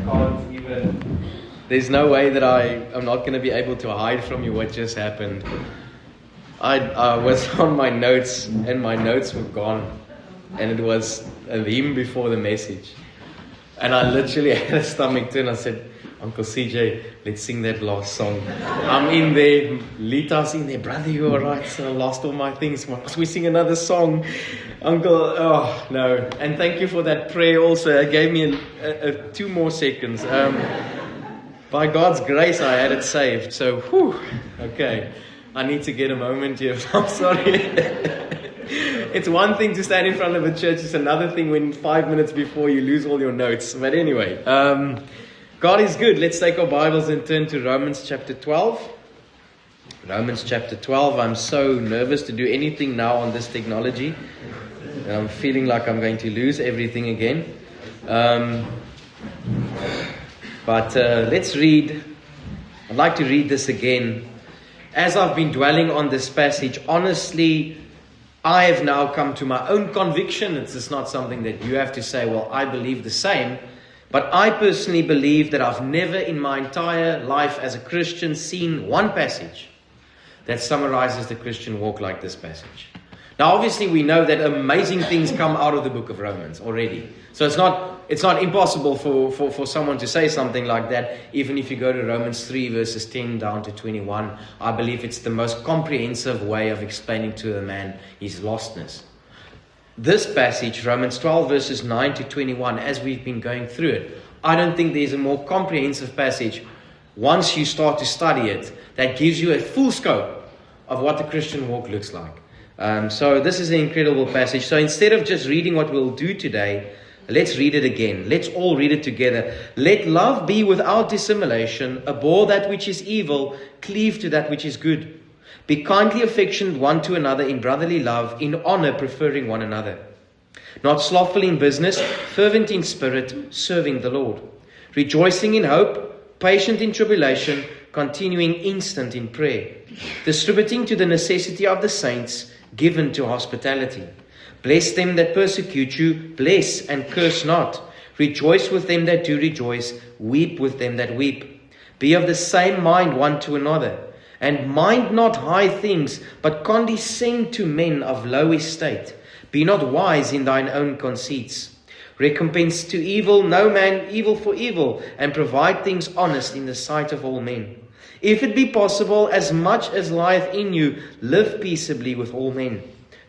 can't even. There's no way that I'm not going to be able to hide from you what just happened. I was on my notes and my notes were gone. And it was a hymn before the message. And I literally had a stomach turn. I said, Uncle CJ, let's sing that last song. I'm in there. Lita's in there. Brother, you all right? So I lost all my things. Must we sing another song? Uncle, oh, no. And thank you for that prayer also. It gave me 2 more seconds. By God's grace, I had it saved. So, whew, okay. I need to get a moment here. I'm sorry. It's one thing to stand in front of a church. It's another thing when 5 minutes before you lose all your notes. But anyway, God is good. Let's take our Bibles and turn to Romans chapter 12. Romans chapter 12. I'm so nervous to do anything now on this technology. And I'm feeling like I'm going to lose everything again. But let's read. I'd like to read this again. As I've been dwelling on this passage, honestly, I have now come to my own conviction. It's just not something that you have to say, well, I believe the same. But I personally believe that I've never in my entire life as a Christian seen one passage that summarizes the Christian walk like this passage. Now, obviously, we know that amazing things come out of the book of Romans already. So it's not impossible for someone to say something like that. Even if you go to Romans 3 verses 10 down to 21, I believe it's the most comprehensive way of explaining to a man his lostness. This passage, Romans 12 verses 9 to 21, as we've been going through it, I don't think there's a more comprehensive passage once you start to study it that gives you a full scope of what the Christian walk looks like. So this is an incredible passage. So instead of just reading what we'll do today, let's read it again. Let's all read it together. Let love be without dissimulation. Abhor that which is evil. Cleave to that which is good. Be kindly affectioned one to another in brotherly love, in honor preferring one another. Not slothful in business, fervent in spirit, serving the Lord. Rejoicing in hope, patient in tribulation, continuing instant in prayer. Distributing to the necessity of the saints, given to hospitality. Bless them that persecute you, bless and curse not. Rejoice with them that do rejoice, weep with them that weep. Be of the same mind one to another, and mind not high things, but condescend to men of low estate. Be not wise in thine own conceits. Recompense to evil no man evil for evil, and provide things honest in the sight of all men. If it be possible, as much as lieth in you, live peaceably with all men.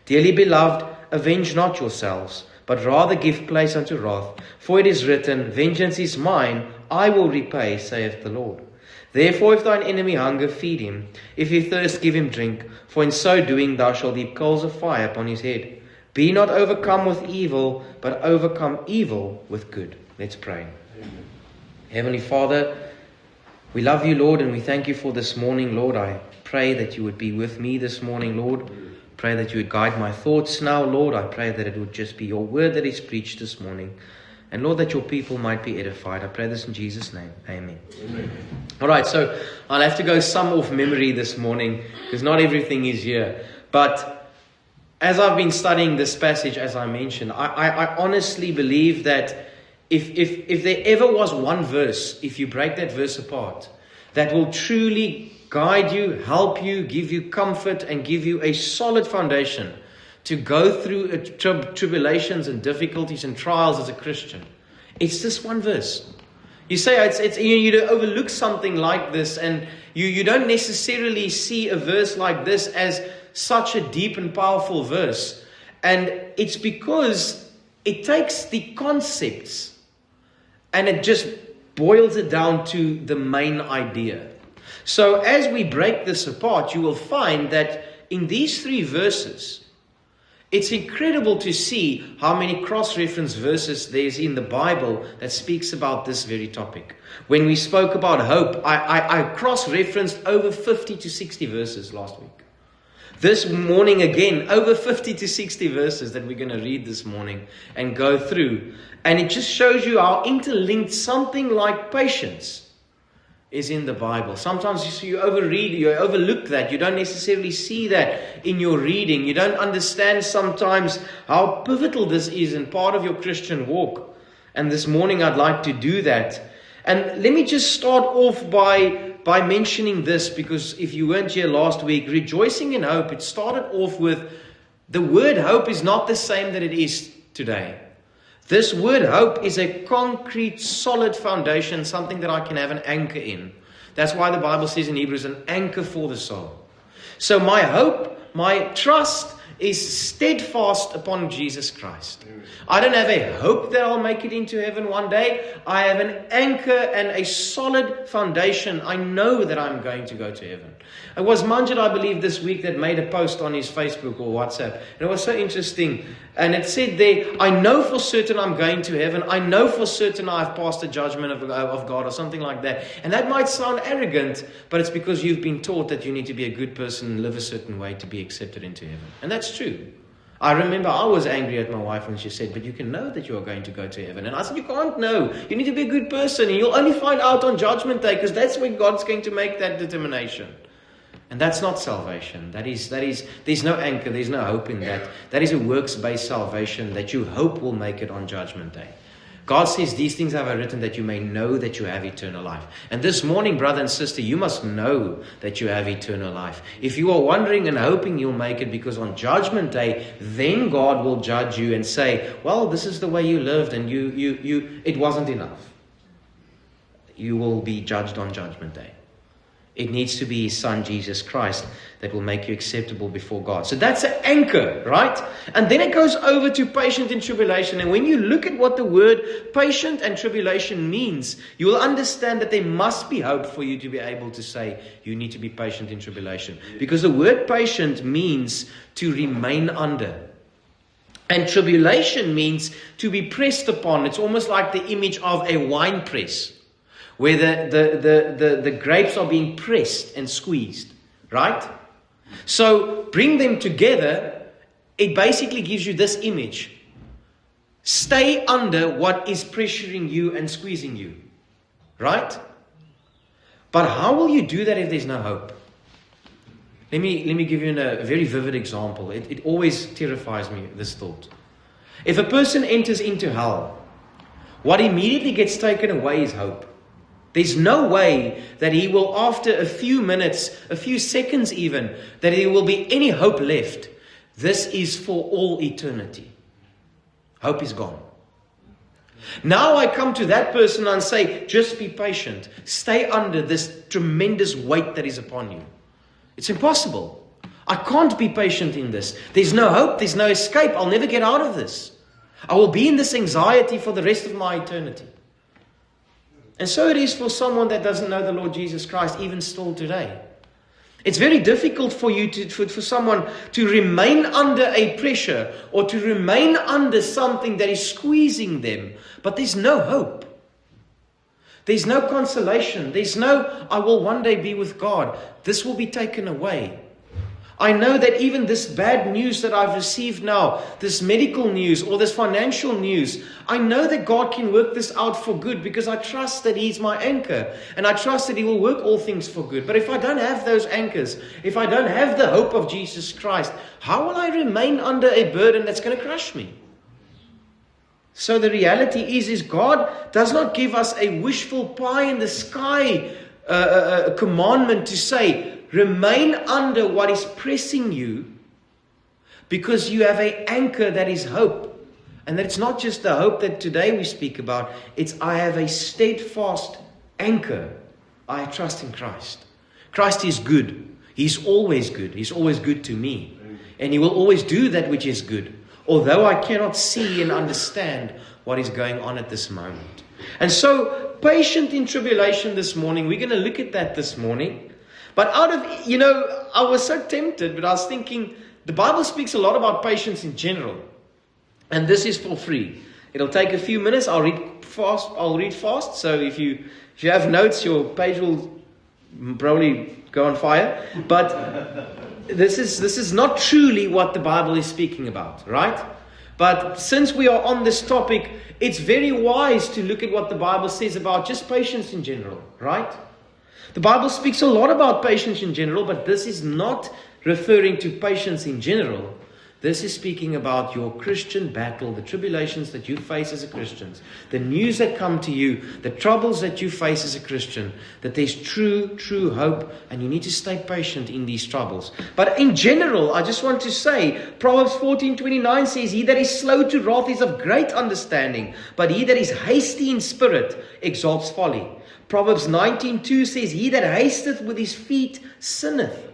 Dearly beloved, avenge not yourselves, but rather give place unto wrath. For it is written, Vengeance is mine, I will repay, saith the Lord. Therefore, if thine enemy hunger, feed him. If he thirst, give him drink. For in so doing thou shalt heap coals of fire upon his head. Be not overcome with evil, but overcome evil with good. Let's pray. Amen. Heavenly Father, we love you, Lord, and we thank you for this morning, Lord. I pray that you would be with me this morning, Lord. Pray that you would guide my thoughts now, Lord. I pray that it would just be your word that is preached this morning. And Lord, that your people might be edified. I pray this in Jesus' name. Amen. Amen. All right, so I'll have to go some off memory this morning because not everything is here. But as I've been studying this passage, as I mentioned, I honestly believe that if there ever was one verse, if you break that verse apart, that will truly guide you, help you, give you comfort, and give you a solid foundation to go through tribulations and difficulties and trials as a Christian, it's this one verse. You say it's you overlook something like this, and you don't necessarily see a verse like this as such a deep and powerful verse. And it's because it takes the concepts and it just boils it down to the main idea. So as we break this apart, you will find that in these 3 verses, it's incredible to see how many cross-reference verses there's in the Bible that speaks about this very topic. When we spoke about hope, I cross-referenced over 50 to 60 verses last week. This morning again, over 50 to 60 verses that we're going to read this morning and go through. And it just shows you how interlinked something like patience is in the Bible. Sometimes you overread, you overlook that. You don't necessarily see that in your reading. You don't understand sometimes how pivotal this is in part of your Christian walk. And this morning I'd like to do that. And let me just start off by mentioning this, because if you weren't here last week, rejoicing in hope, it started off with the word hope is not the same that it is today. This word hope is a concrete, solid foundation, something that I can have an anchor in. That's why the Bible says in Hebrews, an anchor for the soul. So my hope, my trust is steadfast upon Jesus Christ. I don't have a hope that I'll make it into heaven one day. I have an anchor and a solid foundation. I know that I'm going to go to heaven. It was Manjit, I believe, this week that made a post on his Facebook or WhatsApp. And it was so interesting. And it said there, I know for certain I'm going to heaven. I know for certain I've passed the judgment of God or something like that. And that might sound arrogant, but it's because you've been taught that you need to be a good person and live a certain way to be accepted into heaven. And that's true. I remember I was angry at my wife when she said, but you can know that you are going to go to heaven. And I said, you can't know. You need to be a good person. And you'll only find out on Judgment Day, because that's when God's going to make that determination. And that's not salvation. There's no anchor, there's no hope in that. That is a works-based salvation that you hope will make it on Judgment Day. God says, these things have I written that you may know that you have eternal life. And this morning, brother and sister, you must know that you have eternal life. If you are wondering and hoping you'll make it, because on Judgment Day, then God will judge you and say, well, this is the way you lived and it wasn't enough. You will be judged on Judgment Day. It needs to be His Son, Jesus Christ, that will make you acceptable before God. So that's an anchor, right? And then it goes over to patient in tribulation. And when you look at what the word patient and tribulation means, you will understand that there must be hope for you to be able to say you need to be patient in tribulation. Because the word patient means to remain under. And tribulation means to be pressed upon. It's almost like the image of a wine press, where the grapes are being pressed and squeezed, right? So bring them together, it basically gives you this image. Stay under what is pressuring you and squeezing you, right? But how will you do that if there's no hope? Let me give you a very vivid example. It always terrifies me, this thought. If a person enters into hell, what immediately gets taken away is hope. There's no way that he will, after a few minutes, a few seconds even, that there will be any hope left. This is for all eternity. Hope is gone. Now I come to that person and say, just be patient. Stay under this tremendous weight that is upon you. It's impossible. I can't be patient in this. There's no hope. There's no escape. I'll never get out of this. I will be in this anxiety for the rest of my eternity. And so it is for someone that doesn't know the Lord Jesus Christ, even still today. It's very difficult for you for someone to remain under a pressure or to remain under something that is squeezing them. But there's no hope. There's no consolation. There's no, I will one day be with God. This will be taken away. I know that even this bad news that I've received now, this medical news or this financial news, I know that God can work this out for good because I trust that He's my anchor and I trust that He will work all things for good. But if I don't have those anchors, if I don't have the hope of Jesus Christ, how will I remain under a burden that's going to crush me? So the reality is God does not give us a wishful pie in the sky commandment to say, remain under what is pressing you because you have an anchor that is hope. And that it's not just the hope that today we speak about. It's I have a steadfast anchor. I trust in Christ. Christ is good. He's always good. He's always good to me. And He will always do that which is good. Although I cannot see and understand what is going on at this moment. And so, patient in tribulation this morning. We're going to look at that this morning. But out of, I was so tempted, but I was thinking, the Bible speaks a lot about patience in general. And this is for free. It'll take a few minutes. I'll read fast. So if you have notes, your page will probably go on fire. But this is not truly what the Bible is speaking about, right? But since we are on this topic, it's very wise to look at what the Bible says about just patience in general, right? The Bible speaks a lot about patience in general, but this is not referring to patience in general. This is speaking about your Christian battle, the tribulations that you face as a Christian, the news that come to you, the troubles that you face as a Christian, that there's true hope, and you need to stay patient in these troubles. But in general, I just want to say, Proverbs 14:29 says, he that is slow to wrath is of great understanding, but he that is hasty in spirit exalts folly. Proverbs 19:2 says, he that hasteth with his feet sinneth.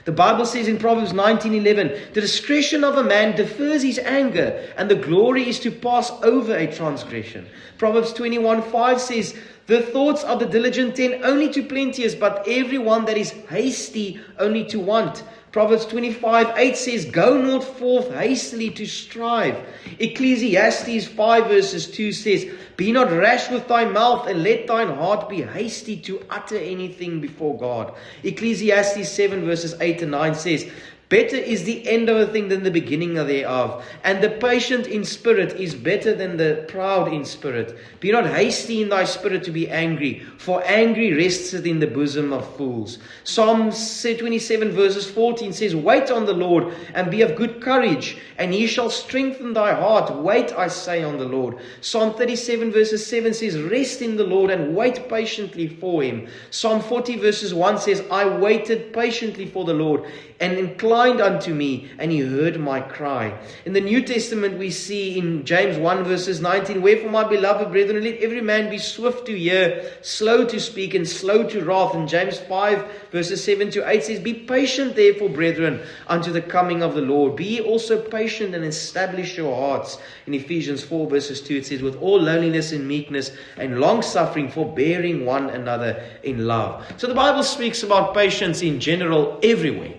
The Bible says in Proverbs 19:11, the discretion of a man defers his anger, and the glory is to pass over a transgression. Proverbs 21:5 says, the thoughts of the diligent tend only to plenteous, but every one that is hasty only to want. Proverbs 25:8 says, go not forth hastily to strive. Ecclesiastes 5:2 says, be not rash with thy mouth, and let thine heart be hasty to utter anything before God. Ecclesiastes 7:8-9 says, better is the end of a thing than the beginning thereof, and the patient in spirit is better than the proud in spirit. Be not hasty in thy spirit to be angry, for angry resteth in the bosom of fools. Psalm 27:14 says, wait on the Lord, and be of good courage, and he shall strengthen thy heart. Wait, I say, on the Lord. Psalm 37:7 says, rest in the Lord, and wait patiently for him. Psalm 40:1 says, I waited patiently for the Lord, and inclined unto me, and he heard my cry. In the New Testament, we see in James 1:19, wherefore, my beloved brethren, let every man be swift to hear, slow to speak, and slow to wrath. And James 5:7-8 says, be patient therefore, brethren, unto the coming of the Lord. Be ye also patient, and establish your hearts. In Ephesians 4:2, it says, with all lowliness and meekness, and long suffering, forbearing one another in love. So the Bible speaks about patience in general everywhere.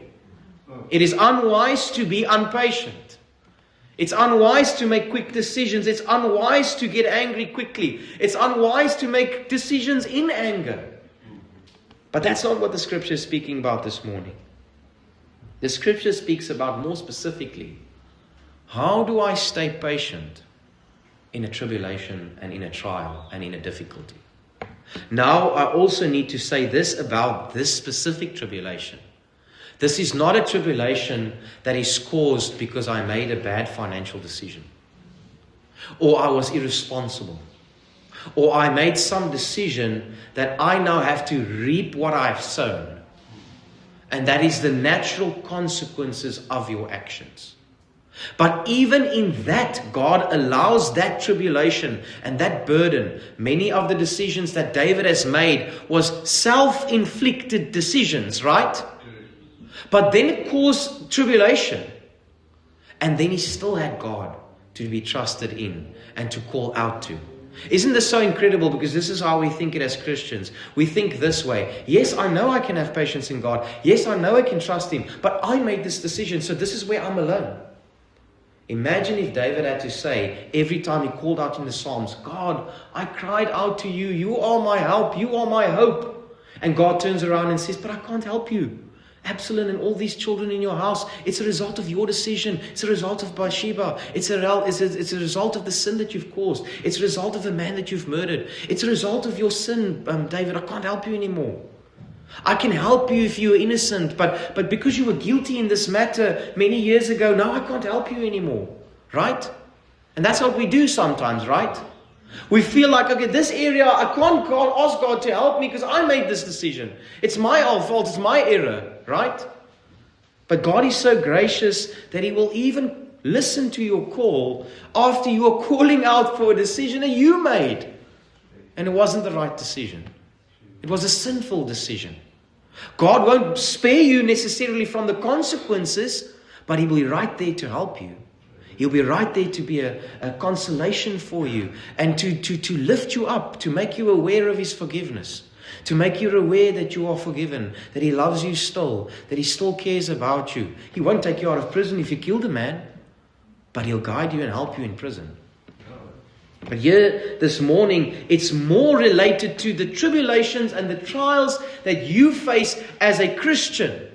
It is unwise to be impatient. It's unwise to make quick decisions. It's unwise to get angry quickly. It's unwise to make decisions in anger. But that's not what the scripture is speaking about this morning. The scripture speaks about, more specifically, how do I stay patient in a tribulation and in a trial and in a difficulty? Now, I also need to say this about this specific tribulation. This is not a tribulation that is caused because I made a bad financial decision, or I was irresponsible, or I made some decision that I now have to reap what I've sown. And that is the natural consequences of your actions. But even in that, God allows that tribulation and that burden. Many of the decisions that David has made was self-inflicted decisions, right? But then it caused tribulation. And then he still had God to be trusted in and to call out to. Isn't this so incredible? Because this is how we think it as Christians. We think this way. Yes, I know I can have patience in God. Yes, I know I can trust Him. But I made this decision, so this is where I'm alone. Imagine if David had to say, every time he called out in the Psalms, God, I cried out to you. You are my help. You are my hope. And God turns around and says, but I can't help you. Absalom and all these children in your house, it's a result of your decision. It's a result of Bathsheba. It's a result of the sin that you've caused. It's a result of the man that you've murdered. It's a result of your sin, David. I can't help you anymore. I can help you if you're innocent, but because you were guilty in this matter many years ago, now I can't help you anymore. Right? And that's what we do sometimes, right? We feel like, okay, this area, I can't ask God to help me because I made this decision. It's my fault, it's my error, right? But God is so gracious that He will even listen to your call after you are calling out for a decision that you made. And it wasn't the right decision. It was a sinful decision. God won't spare you necessarily from the consequences, but He will be right there to help you. He'll be right there to be a consolation for you and to lift you up, to make you aware of His forgiveness, to make you aware that you are forgiven, that He loves you still, that He still cares about you. He won't take you out of prison if you killed a man, but He'll guide you and help you in prison. But here this morning, it's more related to the tribulations and the trials that you face as a Christian.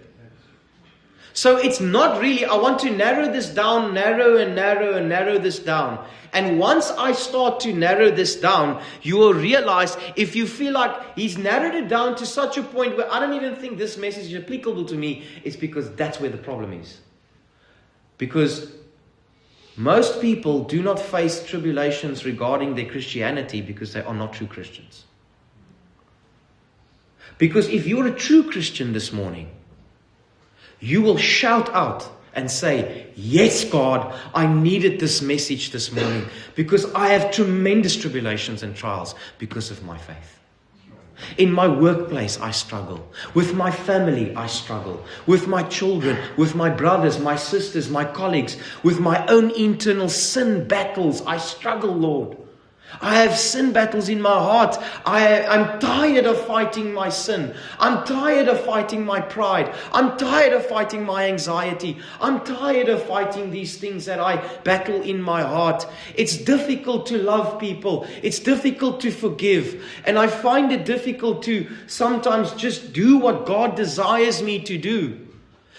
So it's not really, I want to narrow this down, narrow this down. And once I start to narrow this down, you will realize, if you feel like He's narrowed it down to such a point where I don't even think this message is applicable to me, it's because that's where the problem is. Because Most people do not face tribulations regarding their Christianity because they are not true Christians. Because if you're a true Christian this morning, you will shout out and say, yes, God, I needed this message this morning because I have tremendous tribulations and trials because of my faith. In my workplace, I struggle. With my family, I struggle. With my children, with my brothers, my sisters, my colleagues, with my own internal sin battles, I struggle, Lord. I have sin battles in my heart. I'm tired of fighting my sin. I'm tired of fighting my pride. I'm tired of fighting my anxiety. I'm tired of fighting these things that I battle in my heart. It's difficult to love people. It's difficult to forgive. And I find it difficult to sometimes just do what God desires me to do.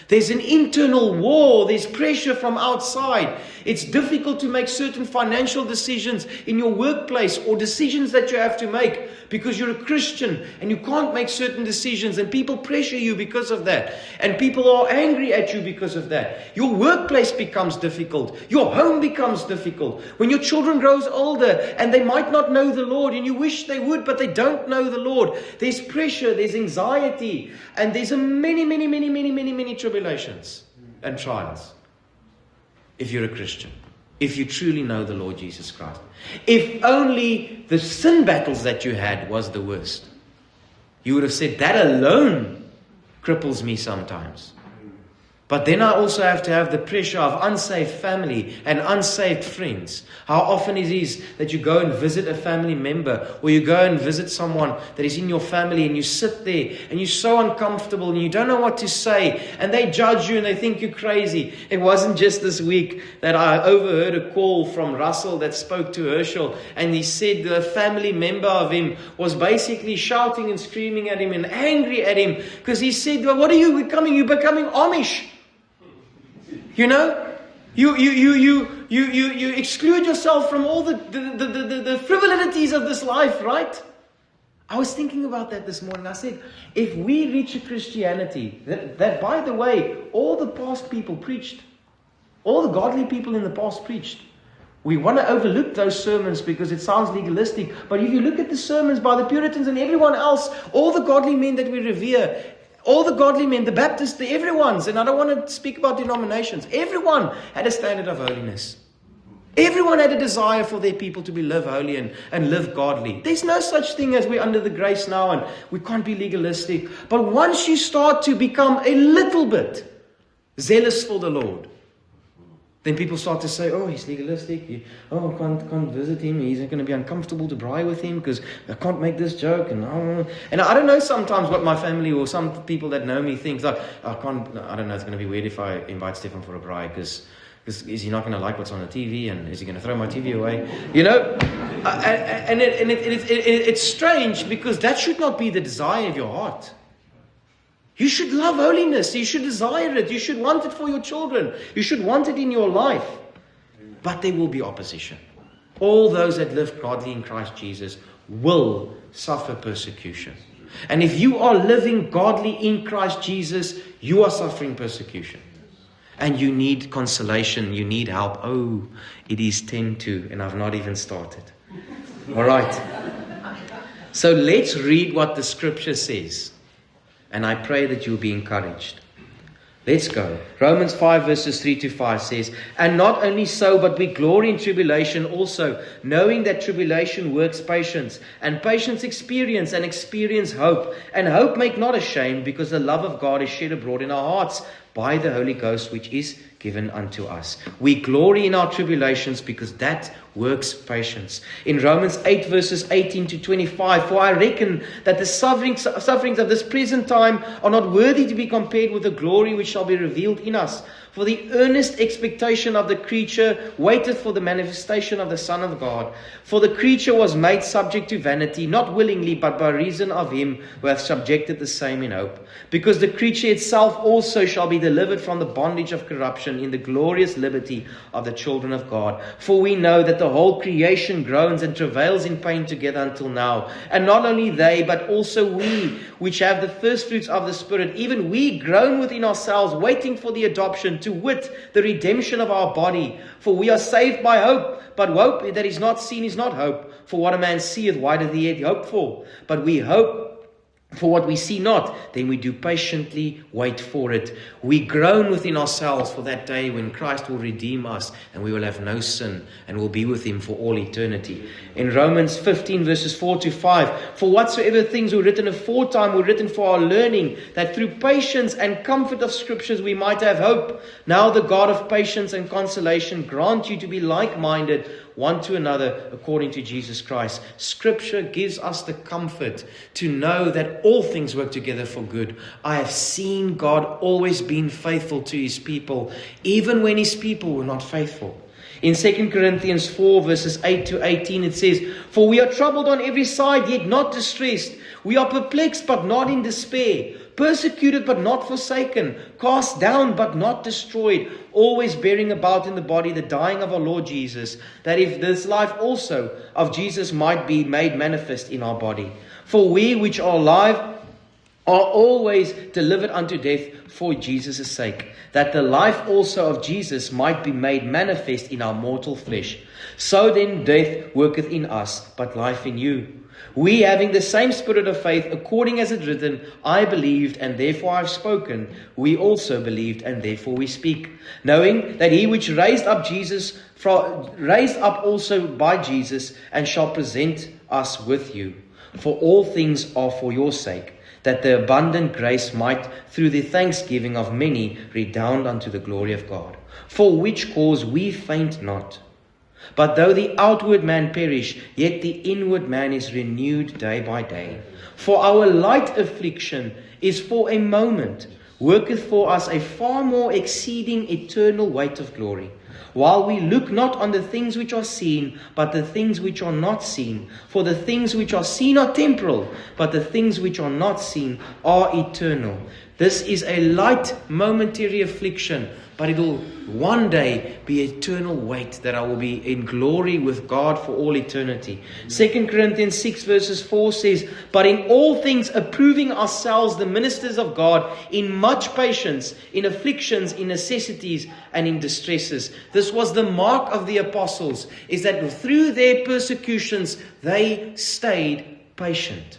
There's an internal war. There's pressure from outside. It's difficult to make certain financial decisions in your workplace or decisions that you have to make because you're a Christian and you can't make certain decisions and people pressure you because of that. And people are angry at you because of that. Your workplace becomes difficult. Your home becomes difficult. When your children grows older and they might not know the Lord and you wish they would, but they don't know the Lord. There's pressure, there's anxiety, and there's many tribulations and trials. If you're a Christian, if you truly know the Lord Jesus Christ. If only the sin battles that you had was the worst, you would have said, that alone cripples me sometimes. But then I also have to have the pressure of unsaved family and unsaved friends. How often it is that you go and visit a family member or you go and visit someone that is in your family and you sit there and you're so uncomfortable and you don't know what to say and they judge you and they think you're crazy. It wasn't just this week that I overheard a call from Russell that spoke to Herschel, and he said the family member of him was basically shouting and screaming at him and angry at him because he said, well, what are you becoming? You're becoming Amish. You know, you exclude yourself from all the frivolities of this life, right? I was thinking about that this morning. I said, if we reach a Christianity that by the way, all the past people preached, all the godly people in the past preached. We want to overlook those sermons because it sounds legalistic. But if you look at the sermons by the Puritans and everyone else, all the godly men that we revere, all the godly men, the Baptists, everyone's, and I don't want to speak about denominations, everyone had a standard of holiness. Everyone had a desire for their people to be live holy and live godly. There's no such thing as we're under the grace now and we can't be legalistic. But once you start to become a little bit zealous for the Lord, then people start to say, oh, he's legalistic. Oh, I can't visit him. He's going to be uncomfortable to braai with him because I can't make this joke. And I don't know sometimes what my family or some people that know me think. Like, I don't know, it's going to be weird if I invite Stefan for a braai because is he not going to like what's on the TV? And is he going to throw my TV away? You know? It's strange because that should not be the desire of your heart. You should love holiness. You should desire it. You should want it for your children. You should want it in your life. But there will be opposition. All those that live godly in Christ Jesus will suffer persecution. And if you are living godly in Christ Jesus, you are suffering persecution. And you need consolation. You need help. Oh, it is 10:02 and I've not even started. All right. So let's read what the scripture says. And I pray that you'll be encouraged. Let's go. Romans 5 verses 3-5 says, and not only so, but we glory in tribulation also, knowing that tribulation works patience, and patience experience, and experience hope. And hope make not ashamed, because the love of God is shed abroad in our hearts by the Holy Ghost, which is given unto us. We glory in our tribulations because that works patience. In Romans 8 verses 18-25, for I reckon that the sufferings of this present time are not worthy to be compared with the glory which shall be revealed in us. For the earnest expectation of the creature waiteth for the manifestation of the Son of God. For the creature was made subject to vanity, not willingly, but by reason of him who hath subjected the same in hope. Because the creature itself also shall be delivered from the bondage of corruption adoption in the glorious liberty of the children of God. For we know that the whole creation groans and travails in pain together until now. And not only they, but also we, which have the first fruits of the Spirit, even we groan within ourselves, waiting for the adoption, to wit, the redemption of our body. For we are saved by hope. But hope that is not seen is not hope. For what a man seeth, why doth he yet hope for? But we hope for what we see not, then we do patiently wait for it. We groan within ourselves for that day when Christ will redeem us and we will have no sin and will be with him for all eternity. In Romans 15 verses 4 to 5, for whatsoever things were written aforetime were written for our learning, that through patience and comfort of scriptures we might have hope. Now the God of patience and consolation grant you to be like-minded one to another according to Jesus Christ. Scripture gives us the comfort to know that all things work together for good. I have seen God always being faithful to his people, even when his people were not faithful. In 2 Corinthians 4 verses 8 to 18 it says, for we are troubled on every side, yet not distressed. We are perplexed, but not in despair. Persecuted, but not forsaken. Cast down, but not destroyed. Always bearing about in the body the dying of our Lord Jesus, that if this life also of Jesus might be made manifest in our body. For we which are alive are always delivered unto death for Jesus' sake, that the life also of Jesus might be made manifest in our mortal flesh. So then death worketh in us, but life in you. We, having the same spirit of faith, according as it is written, I believed, and therefore I have spoken. We also believed, and therefore we speak. Knowing that he which raised up also by Jesus, and shall present us with you. For all things are for your sake, that the abundant grace might, through the thanksgiving of many, redound unto the glory of God. For which cause we faint not. But though the outward man perish, yet the inward man is renewed day by day. For our light affliction is for a moment, worketh for us a far more exceeding eternal weight of glory. While we look not on the things which are seen, but the things which are not seen. For the things which are seen are temporal, but the things which are not seen are eternal. This is a light momentary affliction, but it will one day be eternal weight, that I will be in glory with God for all eternity. 2 Corinthians 6 verses 4 says, but in all things approving ourselves the ministers of God, in much patience, in afflictions, in necessities, and in distresses. This was the mark of the apostles, is that through their persecutions they stayed patient.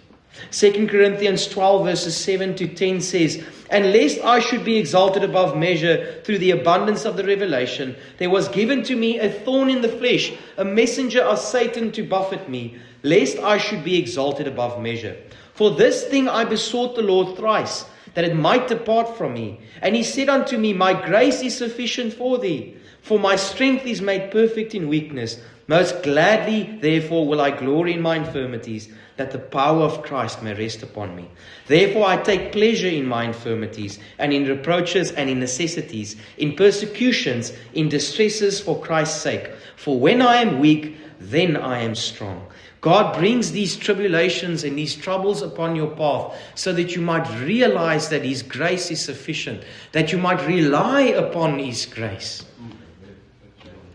2 Corinthians 12 verses 7 to 10 says, and lest I should be exalted above measure through the abundance of the revelation, there was given to me a thorn in the flesh, a messenger of Satan to buffet me, lest I should be exalted above measure. For this thing I besought the Lord thrice, that it might depart from me. And he said unto me, my grace is sufficient for thee, for my strength is made perfect in weakness. Most gladly, therefore, will I glory in my infirmities, that the power of Christ may rest upon me. Therefore I take pleasure in my infirmities, and in reproaches, and in necessities, in persecutions, in distresses for Christ's sake. For when I am weak, then I am strong. God brings these tribulations and these troubles upon your path so that you might realize that his grace is sufficient, that you might rely upon his grace.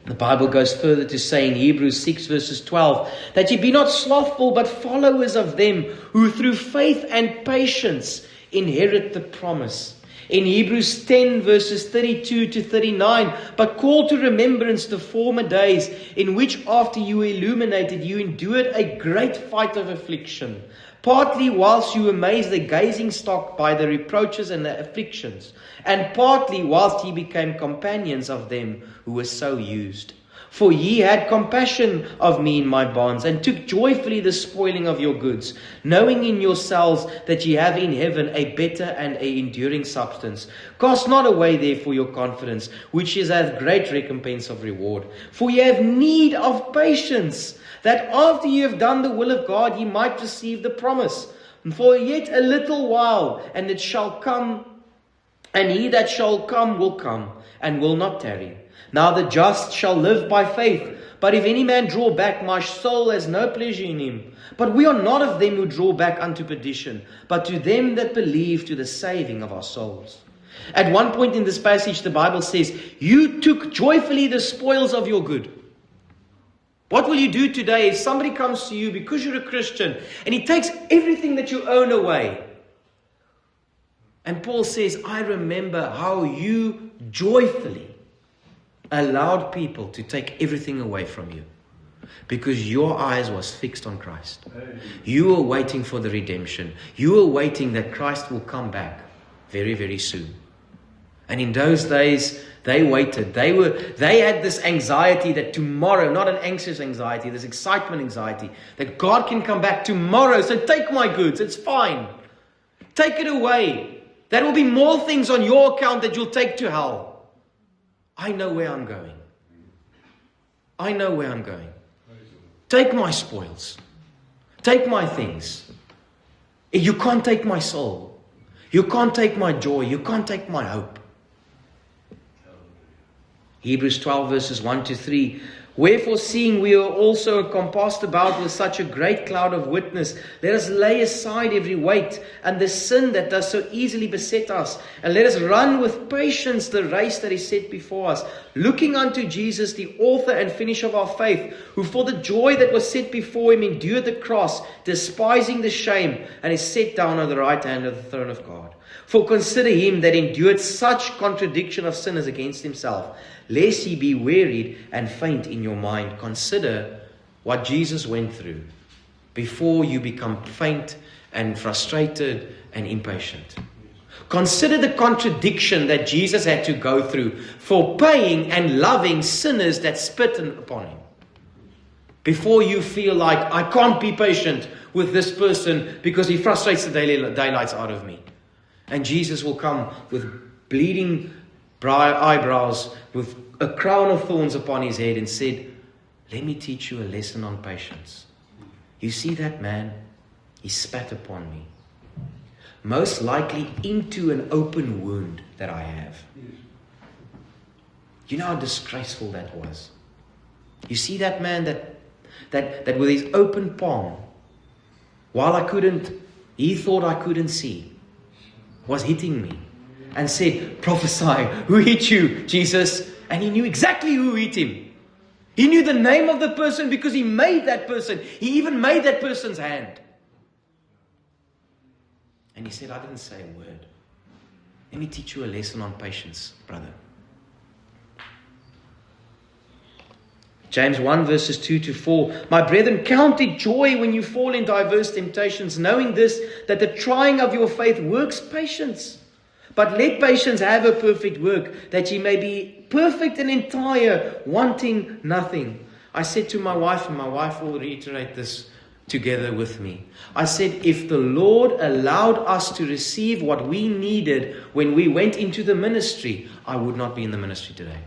The Bible goes further to say in Hebrews 6 verses 12, that ye be not slothful, but followers of them who through faith and patience inherit the promise. In Hebrews 10 verses 32 to 39, but call to remembrance the former days, in which after you were illuminated, you endured a great fight of affliction, partly whilst you were made the gazing stock by the reproaches and the afflictions, and partly whilst ye became companions of them who were so used. For ye had compassion of me in my bonds, and took joyfully the spoiling of your goods, knowing in yourselves that ye have in heaven a better and a enduring substance. Cast not away therefore your confidence, which is of great recompense of reward. For ye have need of patience, that after ye have done the will of God, ye might receive the promise. And for yet a little while, and it shall come, and he that shall come will come, and will not tarry. Now the just shall live by faith. But if any man draw back, my soul has no pleasure in him. But we are not of them who draw back unto perdition, but to them that believe to the saving of our souls. At one point in this passage, the Bible says, you took joyfully the spoils of your good. What will you do today if somebody comes to you because you're a Christian and he takes everything that you own away? And Paul says, I remember how you joyfully allowed people to take everything away from you because your eyes was fixed on Christ. You were waiting for the redemption. You were waiting that Christ will come back very, very soon. And in those days, they waited. They had this anxiety that tomorrow, not an anxious anxiety, this excitement anxiety, that God can come back tomorrow. So take my goods. It's fine. Take it away. There will be more things on your account that you'll take to hell. I know where I'm going. I know where I'm going. Take my spoils. Take my things. You can't take my soul. You can't take my joy. You can't take my hope. Hebrews 12 verses 1 to 3. Wherefore, seeing we are also compassed about with such a great cloud of witness, let us lay aside every weight and the sin that does so easily beset us, and let us run with patience the race that is set before us, looking unto Jesus, the author and finisher of our faith, who for the joy that was set before him endured the cross, despising the shame, and is set down on the right hand of the throne of God. For consider him that endured such contradiction of sinners against himself, lest ye be wearied and faint in your mind. Consider what Jesus went through before you become faint and frustrated and impatient. Consider the contradiction that Jesus had to go through for paying and loving sinners that spit upon him. Before you feel like, I can't be patient with this person because he frustrates the daylights out of me. And Jesus will come with bleeding eyebrows, with a crown of thorns upon his head, and said, let me teach you a lesson on patience. You see that man? He spat upon me. Most likely into an open wound that I have. You know how disgraceful that was. You see that man that with his open palm, while he thought I couldn't see, was hitting me and said, prophesy, who hit you, Jesus? And he knew exactly who hit him. He knew the name of the person because he made that person. He even made that person's hand. And he said, I didn't say a word. Let me teach you a lesson on patience, brother. James 1 verses 2 to 4. My brethren, count it joy when you fall in diverse temptations, knowing this, that the trying of your faith works patience. But let patience have a perfect work, that ye may be perfect and entire, wanting nothing. I said to my wife, and my wife will reiterate this together with me. I said, if the Lord allowed us to receive what we needed when we went into the ministry, I would not be in the ministry today.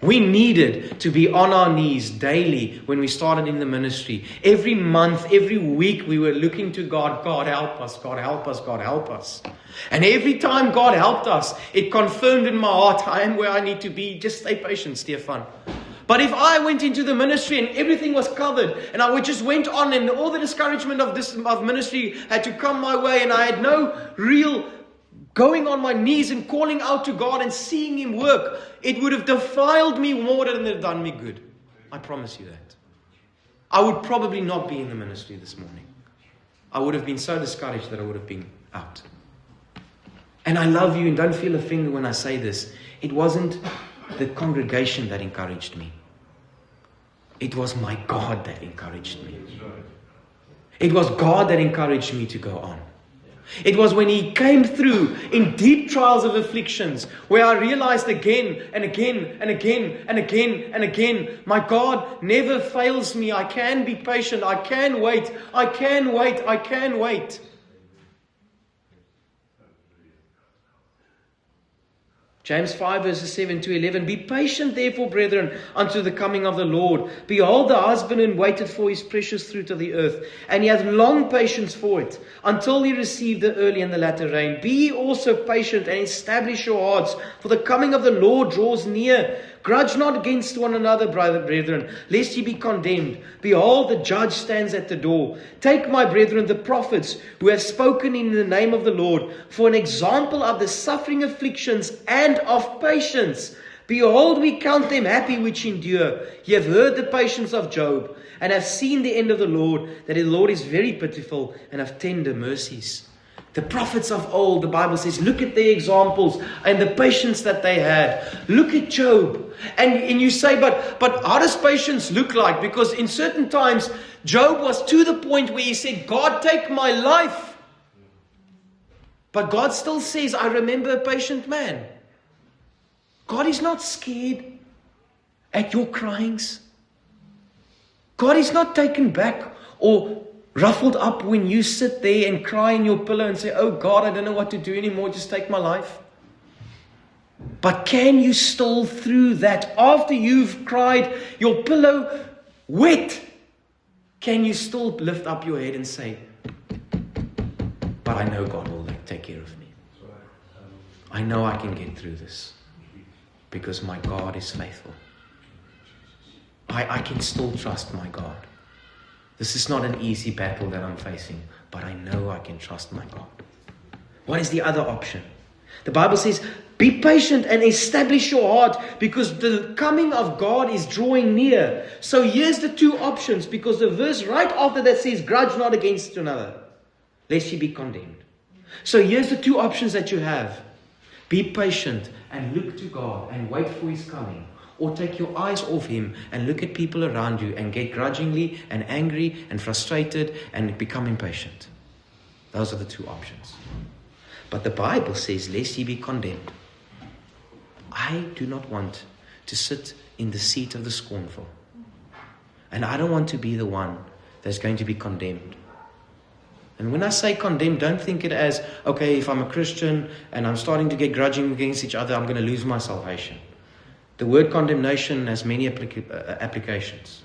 We needed to be on our knees daily when we started in the ministry. Every month, every week, we were looking to God. God help us, God help us, God help us. And every time God helped us, it confirmed in my heart, I am where I need to be. Just stay patient, Stefan. But if I went into the ministry and everything was covered, and I just went on, and all the discouragement of ministry had to come my way, and I had no real going on my knees and calling out to God and seeing him work, it would have defiled me more than it had done me good. I promise you that. I would probably not be in the ministry this morning. I would have been so discouraged that I would have been out. And I love you, and don't feel offended when I say this. It wasn't the congregation that encouraged me. It was my God that encouraged me. It was God that encouraged me to go on. It was when he came through in deep trials of afflictions where I realized again and again and again and again and again, my God never fails me. I can be patient. I can wait. I can wait. I can wait. James 5 verses 7 to 11. Be patient therefore, brethren, unto the coming of the Lord. Behold, the husbandman waited for his precious fruit of the earth, and he hath long patience for it, until he receive the early and the latter rain. Be ye also patient, and establish your hearts, for the coming of the Lord draws near. Grudge not against one another, brethren, lest ye be condemned. Behold, the judge stands at the door. Take, my brethren, the prophets who have spoken in the name of the Lord, for an example of the suffering afflictions and of patience. Behold, we count them happy which endure. Ye have heard the patience of Job, and have seen the end of the Lord, that the Lord is very pitiful and of tender mercies. The prophets of old, the Bible says, look at their examples and the patience that they had. Look at Job. And you say, but how does patience look like? Because in certain times, Job was to the point where he said, God, take my life. But God still says, I remember a patient man. God is not scared at your cryings. God is not taken back or ruffled up when you sit there and cry in your pillow and say, oh God, I don't know what to do anymore, just take my life. But can you still, through that, after you've cried, your pillow wet, can you still lift up your head and say, but I know God will take care of me. I know I can get through this because my God is faithful. I can still trust my God. This is not an easy battle that I'm facing, but I know I can trust my God. What is the other option? The Bible says, be patient and establish your heart because the coming of God is drawing near. So here's the two options, because the verse right after that says, grudge not against another, lest ye be condemned. So here's the two options that you have. Be patient and look to God and wait for His coming. Or take your eyes off Him and look at people around you and get grudgingly and angry and frustrated and become impatient. Those are the two options. But the Bible says, lest ye be condemned. I do not want to sit in the seat of the scornful. And I don't want to be the one that's going to be condemned. And when I say condemned, don't think it as, okay, if I'm a Christian and I'm starting to get grudging against each other, I'm going to lose my salvation. The word condemnation has many applications.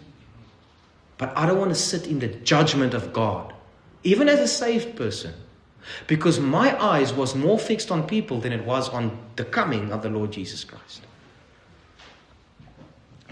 But I don't want to sit in the judgment of God, even as a saved person, because my eyes was more fixed on people than it was on the coming of the Lord Jesus Christ.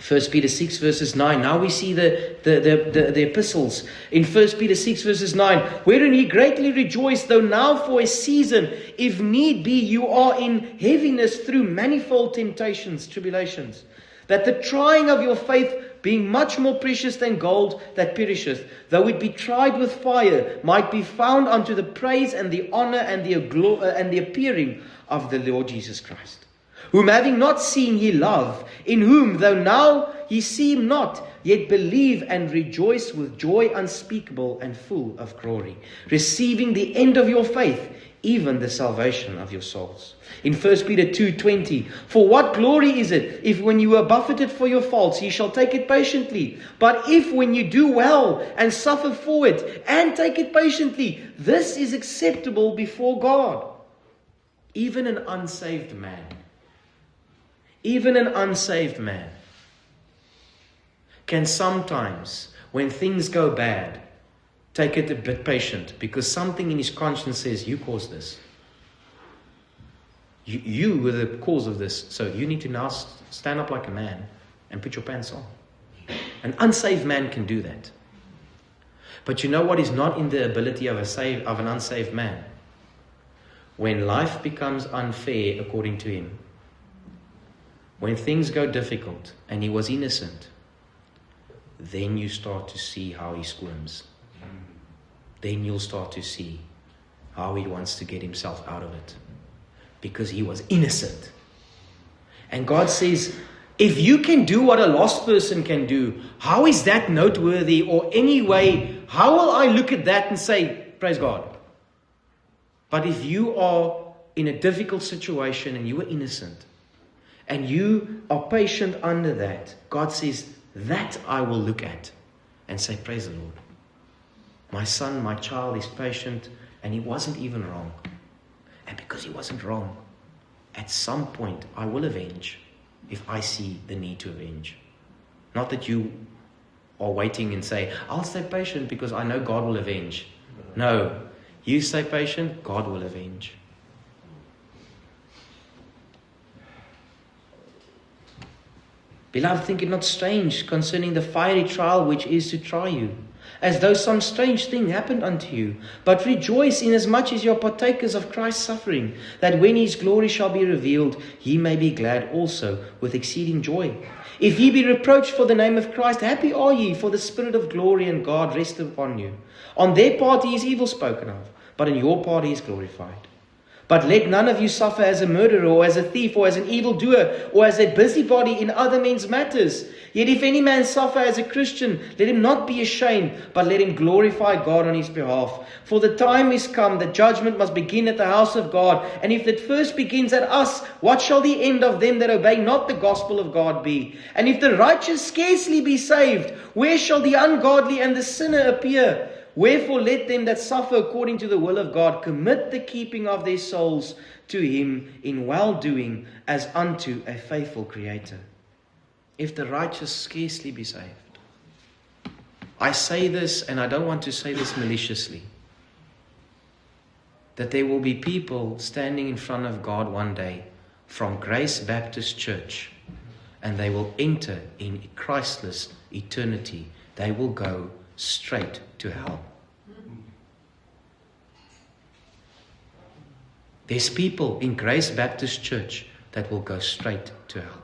1 Peter 6 verses 9. Now we see the epistles. In 1 Peter 6 verses 9. Wherein ye greatly rejoice, though now for a season, if need be, you are in heaviness through manifold temptations, tribulations. That the trying of your faith, being much more precious than gold that perisheth, though it be tried with fire, might be found unto the praise and the honor and the appearing of the Lord Jesus Christ. Whom having not seen ye love, in whom though now ye see him not, yet believe and rejoice with joy unspeakable and full of glory, receiving the end of your faith, even the salvation of your souls. In 1 Peter 2:20, for what glory is it, if when you are buffeted for your faults, ye shall take it patiently? But if when you do well and suffer for it, and take it patiently, this is acceptable before God. Even an unsaved man can sometimes, when things go bad, take it a bit patient because something in his conscience says, you caused this. You were the cause of this, so you need to now stand up like a man and put your pants on. An unsaved man can do that. But you know what is not in the ability of an unsaved man? When life becomes unfair according to him, when things go difficult and he was innocent, then you start to see how he squirms. Then you'll start to see how he wants to get himself out of it. Because he was innocent. And God says, if you can do what a lost person can do, how is that noteworthy? Or anyway, how will I look at that and say, praise God? But if you are in a difficult situation and you were innocent, and you are patient under that, God says, that I will look at and say, praise the Lord. My son, my child is patient, and he wasn't even wrong. And because he wasn't wrong, at some point I will avenge if I see the need to avenge. Not that you are waiting and say, I'll stay patient because I know God will avenge. No, you stay patient, God will avenge. Beloved, think it not strange concerning the fiery trial which is to try you, as though some strange thing happened unto you. But rejoice inasmuch as you are partakers of Christ's suffering, that when his glory shall be revealed, ye may be glad also with exceeding joy. If ye be reproached for the name of Christ, happy are ye, for the Spirit of glory and God resteth upon you. On their part he is evil spoken of, but in your part he is glorified. But let none of you suffer as a murderer, or as a thief, or as an evildoer, or as a busybody in other men's matters. Yet if any man suffer as a Christian, let him not be ashamed, but let him glorify God on his behalf. For the time is come that judgment must begin at the house of God. And if that first begins at us, what shall the end of them that obey not the gospel of God be? And if the righteous scarcely be saved, where shall the ungodly and the sinner appear? Wherefore let them that suffer according to the will of God commit the keeping of their souls to him in well-doing as unto a faithful Creator. If the righteous scarcely be saved. I say this, and I don't want to say this maliciously, that there will be people standing in front of God one day from Grace Baptist Church, and they will enter in Christless eternity. They will go straight to hell. There's people in Grace Baptist Church that will go straight to hell.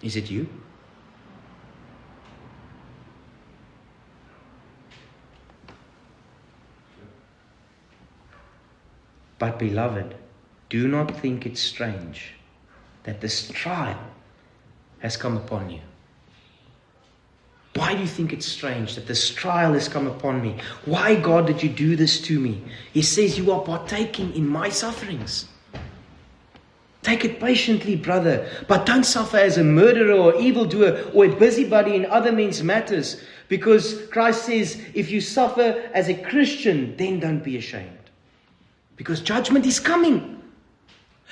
Is it you? But beloved, do not think it strange that this trial has come upon you. Why do you think it's strange that this trial has come upon me? Why, God, did you do this to me? He says you are partaking in my sufferings. Take it patiently, brother, but don't suffer as a murderer or evildoer or a busybody in other men's matters, because Christ says if you suffer as a Christian, then don't be ashamed. Because judgment is coming.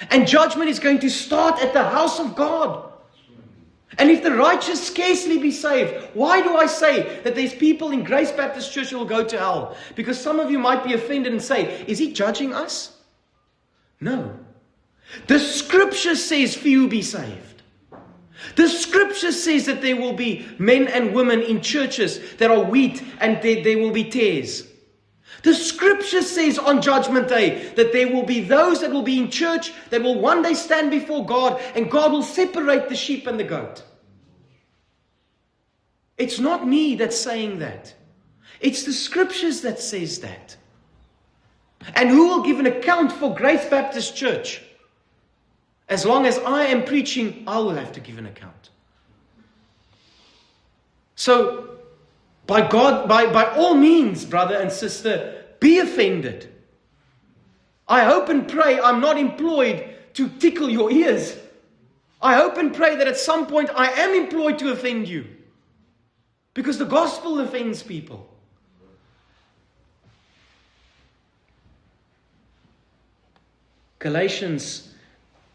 And judgment is going to start at the house of God. And if the righteous scarcely be saved, why do I say that there's people in Grace Baptist Church who will go to hell? Because some of you might be offended and say, is he judging us? No. The scripture says few be saved. The scripture says that there will be men and women in churches that are wheat and there will be tares. The scripture says on Judgment Day that there will be those that will be in church that will one day stand before God, and God will separate the sheep and the goat. It's not me that's saying that. It's the scriptures that says that. And who will give an account for Grace Baptist Church? As long as I am preaching, I will have to give an account. So, by all means, brother and sister, be offended. I hope and pray I'm not employed to tickle your ears. I hope and pray that at some point I am employed to offend you. Because the gospel offends people. Galatians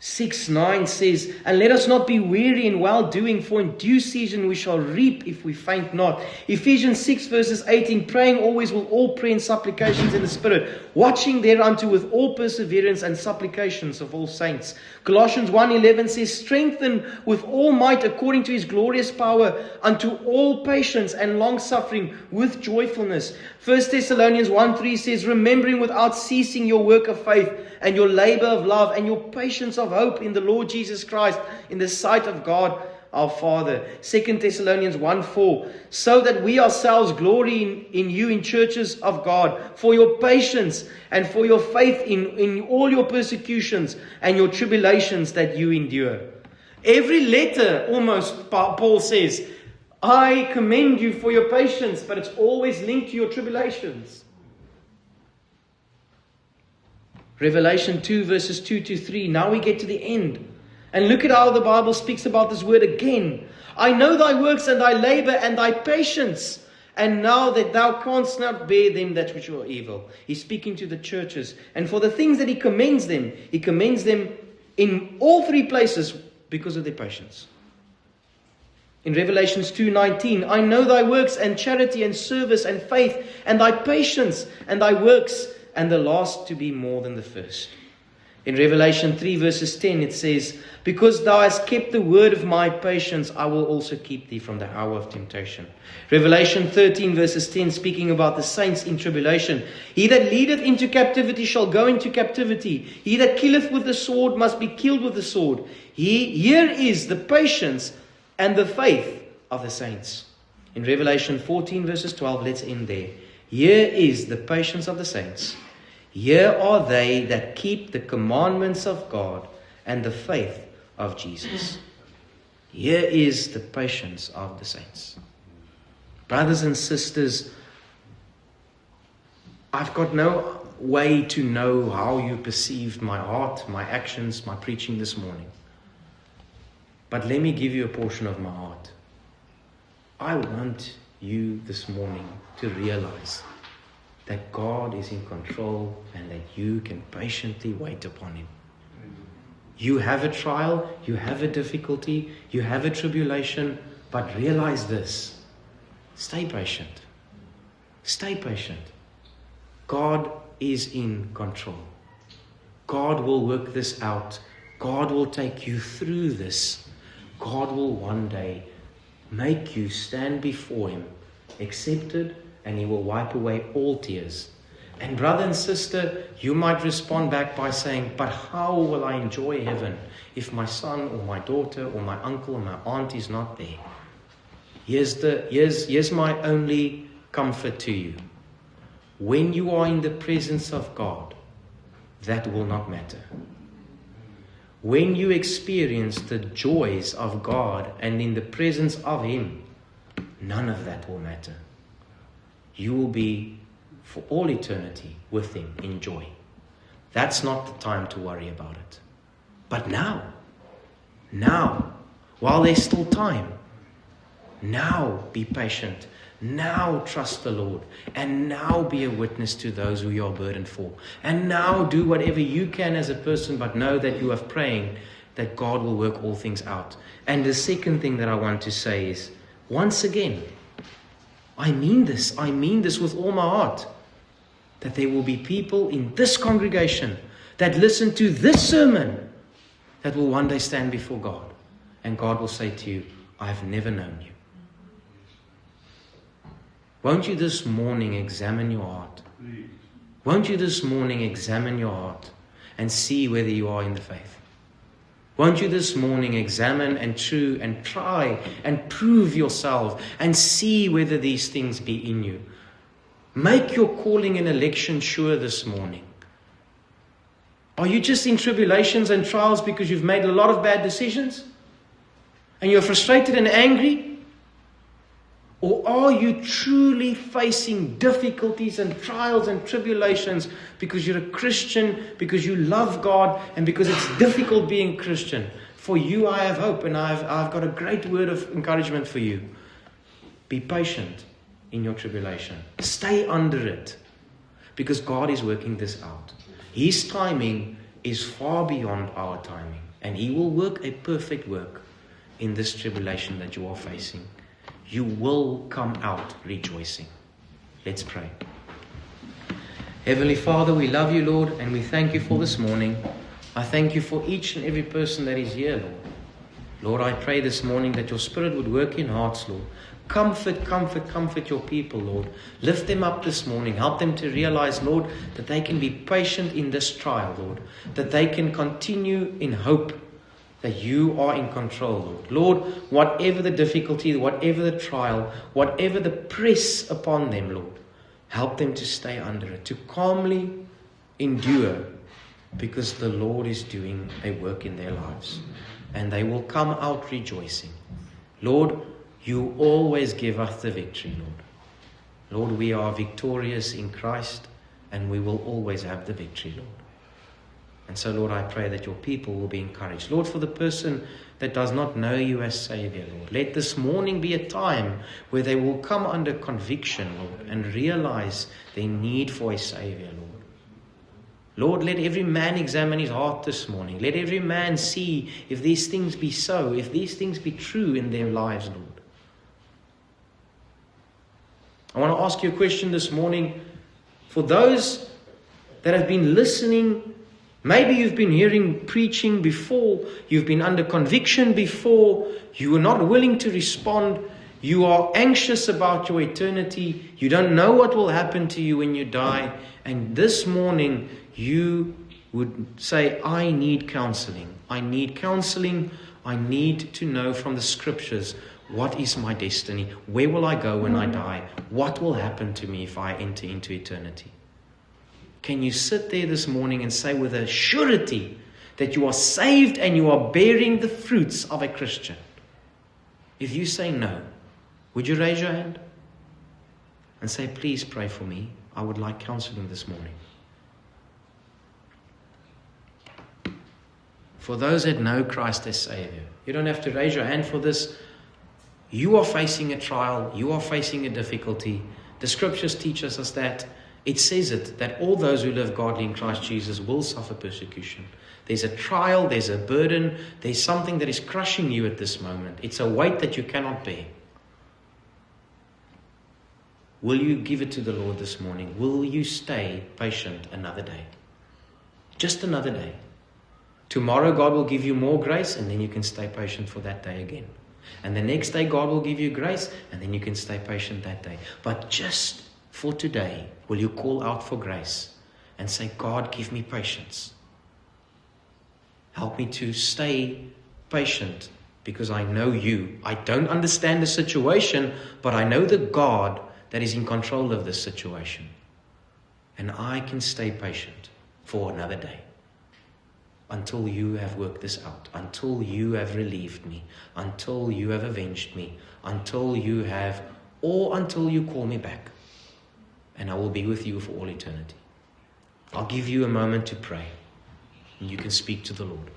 6:9 says, and let us not be weary in well-doing, for in due season we shall reap if we faint not. Ephesians 6 verses 18, praying always with all prayer and supplications in the Spirit, watching thereunto with all perseverance and supplications of all saints. Colossians 1:11 says, strengthen with all might according to his glorious power unto all patience and long-suffering with joyfulness. 1 Thessalonians 1:3 says, remembering without ceasing your work of faith and your labor of love and your patience of hope in the Lord Jesus Christ in the sight of God our Father. 2 Thessalonians 1:4, so that we ourselves glory in you in churches of God for your patience and for your faith in all your persecutions and your tribulations that you endure. Every letter almost, Paul says, I commend you for your patience, but it's always linked to your tribulations. Revelation 2 verses 2 to 3. Now we get to the end. And look at how the Bible speaks about this word again. I know thy works and thy labor and thy patience. And now that thou canst not bear them that which are evil. He's speaking to the churches. And for the things that he commends them in all three places because of their patience. In Revelations 2:19, I know thy works and charity and service and faith and thy patience and thy works, and the last to be more than the first. In Revelation 3 verses 10 it says, because thou hast kept the word of my patience, I will also keep thee from the hour of temptation. Revelation 13 verses 10, speaking about the saints in tribulation. He that leadeth into captivity shall go into captivity. He that killeth with the sword must be killed with the sword. Here is the patience and the faith of the saints. In Revelation 14 verses 12, let's end there. Here is the patience of the saints. Here are they that keep the commandments of God and the faith of Jesus. Here is the patience of the saints. Brothers and sisters, I've got no way to know how you perceived my heart, my actions, my preaching this morning. But let me give you a portion of my heart. I want you this morning to realize that God is in control and that you can patiently wait upon Him. You have a trial, you have a difficulty, you have a tribulation, but realize this. Stay patient. Stay patient. God is in control. God will work this out. God will take you through this. God will one day make you stand before Him, accepted, and He will wipe away all tears. And brother and sister, you might respond back by saying, but how will I enjoy heaven if my son or my daughter or my uncle or my aunt is not there? Here's my only comfort to you. When you are in the presence of God, that will not matter. When you experience the joys of God and in the presence of Him, none of that will matter. You will be for all eternity with Him in joy. That's not the time to worry about it. But now, while there's still time, now be patient. Now trust the Lord. And now be a witness to those who you are burdened for. And now do whatever you can as a person, but know that you are praying that God will work all things out. And the second thing that I want to say is, once again, I mean this with all my heart, that there will be people in this congregation that listen to this sermon that will one day stand before God. And God will say to you, I have never known you. Won't you this morning examine your heart? Won't you this morning examine your heart and see whether you are in the faith? Won't you this morning examine and try and prove yourself and see whether these things be in you? Make your calling and election sure this morning. Are you just in tribulations and trials because you've made a lot of bad decisions? And you're frustrated and angry? Or are you truly facing difficulties and trials and tribulations because you're a Christian, because you love God, and because it's difficult being Christian? For you I have hope, and I've got a great word of encouragement for you. Be patient in your tribulation. Stay under it, because God is working this out. His timing is far beyond our timing, and He will work a perfect work in this tribulation that you are facing. You will come out rejoicing. Let's pray. Heavenly Father, we love you, Lord, and we thank you for this morning. I thank you for each and every person that is here, Lord. Lord, I pray this morning that your Spirit would work in hearts, Lord. Comfort your people, Lord. Lift them up this morning. Help them to realize, Lord, that they can be patient in this trial, Lord. That they can continue in hope that you are in control, Lord. Lord, whatever the difficulty, whatever the trial, whatever the press upon them, Lord, help them to stay under it, to calmly endure, because the Lord is doing a work in their lives. And they will come out rejoicing. Lord, you always give us the victory, Lord. Lord, we are victorious in Christ, and we will always have the victory, Lord. And so, Lord, I pray that your people will be encouraged. Lord, for the person that does not know you as Savior, Lord, let this morning be a time where they will come under conviction, Lord, and realize their need for a Savior, Lord. Lord, let every man examine his heart this morning. Let every man see if these things be so, if these things be true in their lives, Lord. I want to ask you a question this morning. For those that have been listening Maybe you've been hearing preaching before, you've been under conviction before, you were not willing to respond, you are anxious about your eternity, you don't know what will happen to you when you die, and this morning you would say, I need counseling. I need counseling. I need to know from the scriptures, what is my destiny? Where will I go when I die? What will happen to me if I enter into eternity? Can you sit there this morning and say with a surety that you are saved and you are bearing the fruits of a Christian? If you say no, would you raise your hand and say, please pray for me. I would like counseling this morning. For those that know Christ as Savior, you don't have to raise your hand for this. You are facing a trial. You are facing a difficulty. The scriptures teach us that. It says it, that all those who live godly in Christ Jesus will suffer persecution. There's a trial, there's a burden, there's something that is crushing you at this moment. It's a weight that you cannot bear. Will you give it to the Lord this morning? Will you stay patient another day? Just another day. Tomorrow God will give you more grace, and then you can stay patient for that day again. And the next day God will give you grace, and then you can stay patient that day. But just for today, will you call out for grace and say, God, give me patience. Help me to stay patient because I know you. I don't understand the situation, but I know the God that is in control of this situation. And I can stay patient for another day until you have worked this out, until you have relieved me, until you have avenged me, until you call me back. And I will be with you for all eternity. I'll give you a moment to pray. And you can speak to the Lord.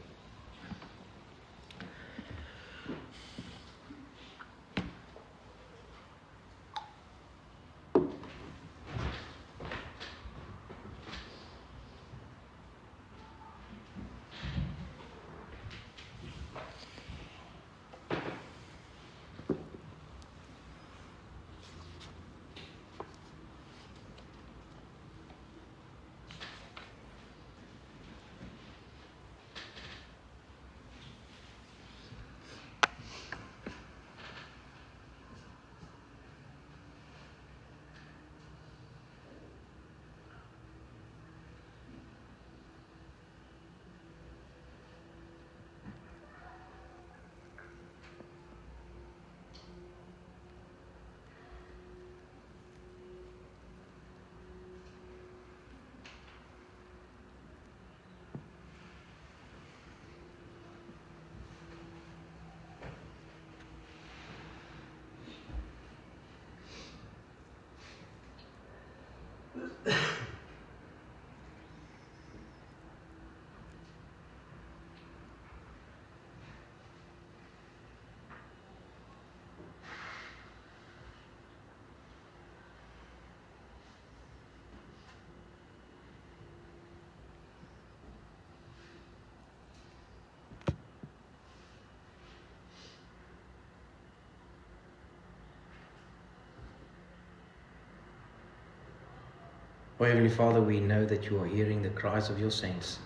Oh, Heavenly Father, we know that you are hearing the cries of your saints.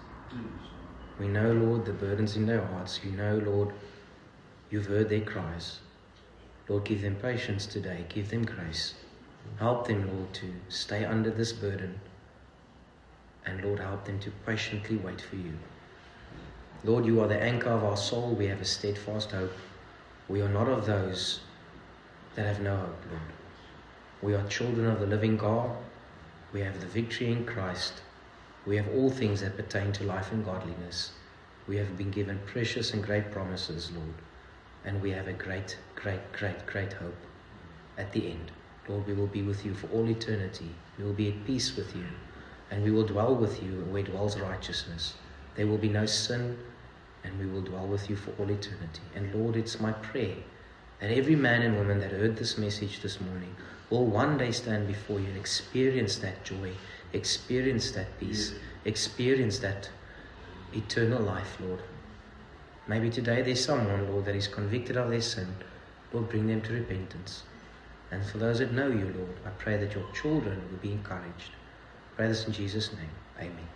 We know, Lord, the burdens in their hearts. You know, Lord, you've heard their cries. Lord, give them patience today. Give them grace. Help them, Lord, to stay under this burden. And, Lord, help them to patiently wait for you. Lord, you are the anchor of our soul. We have a steadfast hope. We are not of those that have no hope, Lord. We are children of the living God. We have the victory in Christ. We have all things that pertain to life and godliness. We have been given precious and great promises, Lord. And we have a great, great, great, great hope at the end. Lord, we will be with you for all eternity. We will be at peace with you. And we will dwell with you where dwells righteousness. There will be no sin, and we will dwell with you for all eternity. And Lord, it's my prayer that every man and woman that heard this message this morning will one day stand before you and experience that joy, experience that peace, experience that eternal life, Lord. Maybe today there's someone, Lord, that is convicted of their sin. Lord, bring them to repentance. And for those that know you, Lord, I pray that your children will be encouraged. I pray this in Jesus' name. Amen.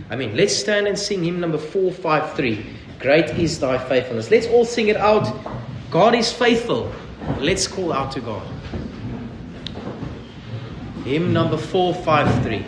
I mean, let's stand and sing hymn number 453. Great is thy faithfulness. Let's all sing it out. God is faithful. Let's call out to God. Hymn number 453.